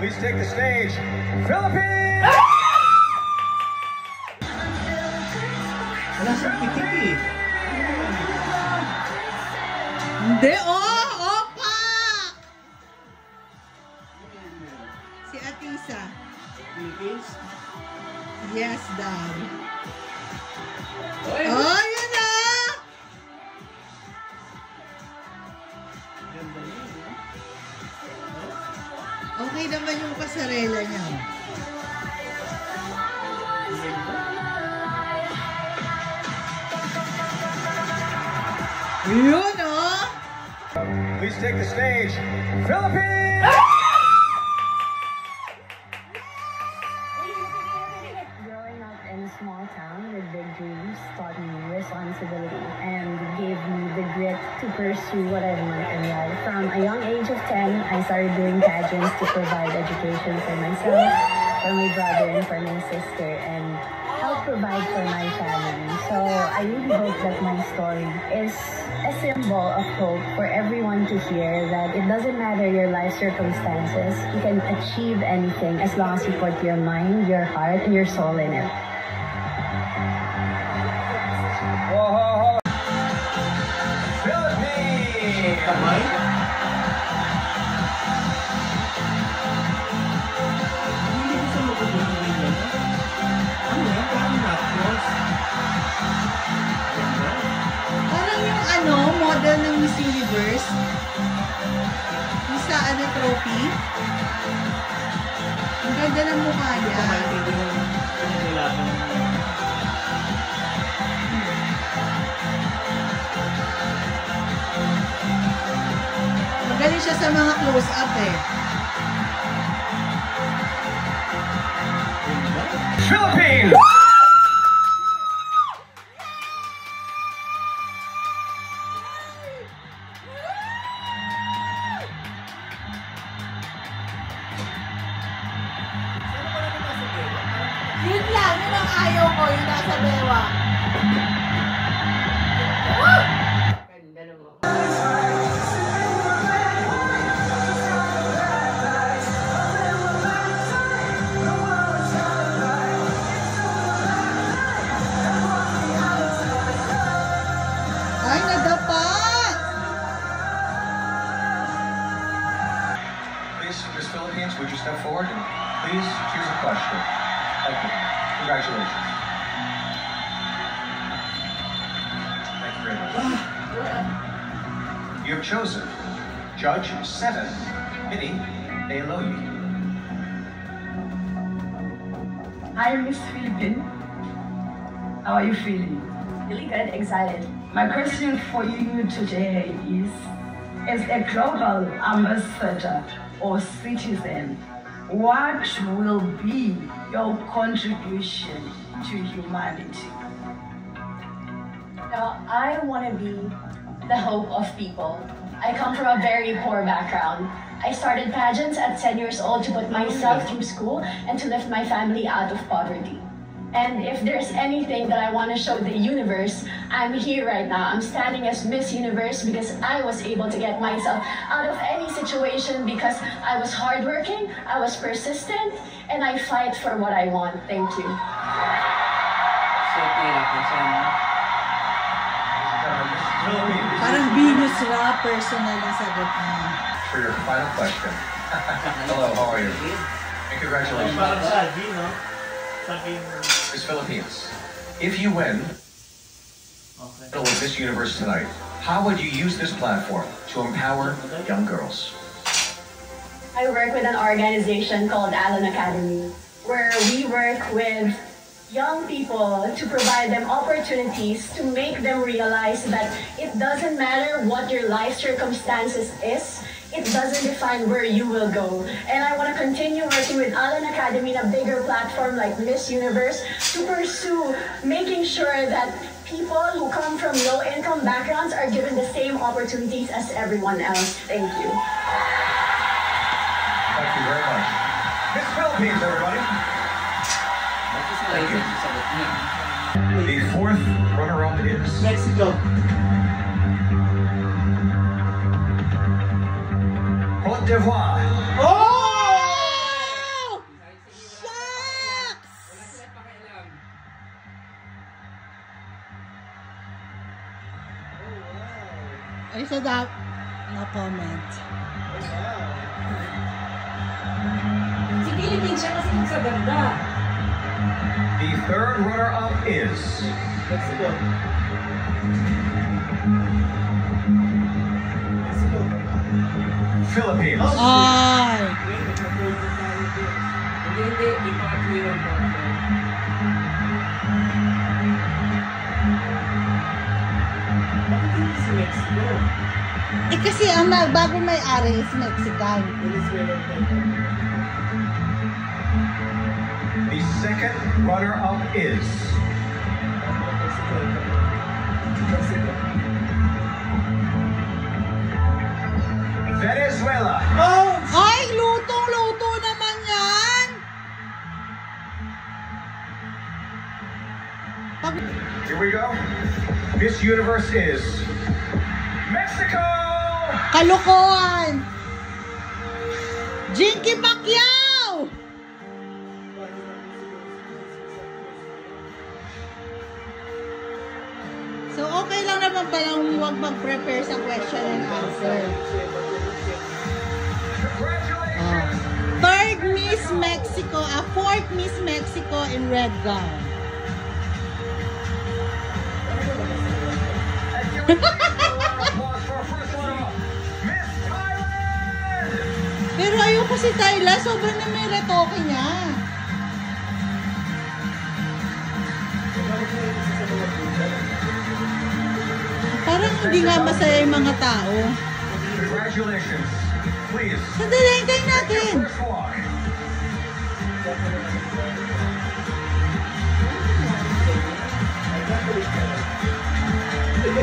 Please take the stage, Philippines! Wala siyang pitik eh. Hindi, opa! Si Atisa. Philippines? Yes, Dad. Oy! Oh, yun na! Ganda yun, no? Okay naman yung pasarela niya. Yun, oh! Please take the stage, Philippines! Growing up in a small town with big dreams taught me responsibility and gave me the grit to pursue what I want in life. From a young age of 10, I started doing pageants to provide education for myself, for my brother, and for my sister, and help provide for my family. So I really hope that my story is a symbol of hope for everyone to hear that it doesn't matter your life circumstances, you can achieve anything as long as you put your mind, your heart, and your soul in it. Whoa, Philippines! Kamay? Hindi ko sa mapagulong yun. Ano yan? Parang napos. Parang yung model ng Miss Universe. Yung sa trophy. Ang ganda ng mukha niya. Kamay din yung pinanilaban ng Magaling siya sa mga close-up eh. Philippines! Yun lang, yun ang ayaw ko, yung nasa bewa. Ay, nadapa! Please, Miss Philippines, would you step forward and please choose a question? Thank you. Congratulations. Thank you very much. You have chosen Judge 7, Minnie Eloy. Hi, Miss Philippine. How are you feeling? Really good, excited. My question for you today is, as a global ambassador or citizen, what will be your contribution to humanity? Now, I want to be the hope of people. I come from a very poor background. I started pageants at 10 years old to put myself through school and to lift my family out of poverty. And if there's anything that I want to show the universe, I'm here right now. I'm standing as Miss Universe because I was able to get myself out of any situation because I was hardworking, I was persistent, and I fight for what I want. Thank you. Parang Venus Ra, personal na sagot niya. For your final question. Hello, how are you? And congratulations. parang sabi, no? Sabi Miss Philippines, if you win okay. with Miss Universe tonight, how would you use this platform to empower young girls? I work with an organization called Allen Academy, where we work with young people to provide them opportunities to make them realize that it doesn't matter what your life circumstances is, it doesn't define where you will go. And I want to continue working with Allen Academy in a bigger platform like Miss Universe to pursue making sure that people who come from low-income backgrounds are given the same opportunities as everyone else. Thank you. Thank you very much. Miss Philippines, everybody. Thank you. The fourth runner-up is Mexico. Cote d'Ivoire. Oh! So that, no comment. Si Philippines siya kasi sa ganda. The third runner-up is Mexico. Mexico. Philippines. Ay! Hindi. Ipaka-clear mo. Bakit hindi si Mexico? Eh kasi ang bago may-ari is Mexican. Venezuela. The second runner-up is Mexico. Mexico. Venezuela. Oh! Ay, lutong-luto naman yan! Pag... Here we go. Miss Universe is Mexico. Kalokohan! Jinky Pacquiao! So, okay lang naman palang huwag mag-prepare sa question and answer. Congratulations. Third Miss Mexico, fourth Miss Mexico in red gown. And give a big applause for our first runner-up, Miss Thailand. Pero ayoko si Tyla, sobrang na may retoke niya. Parang hindi nga masaya yung mga tao. Congratulations. Please. Sandali, hintayin natin. First walk. Ito,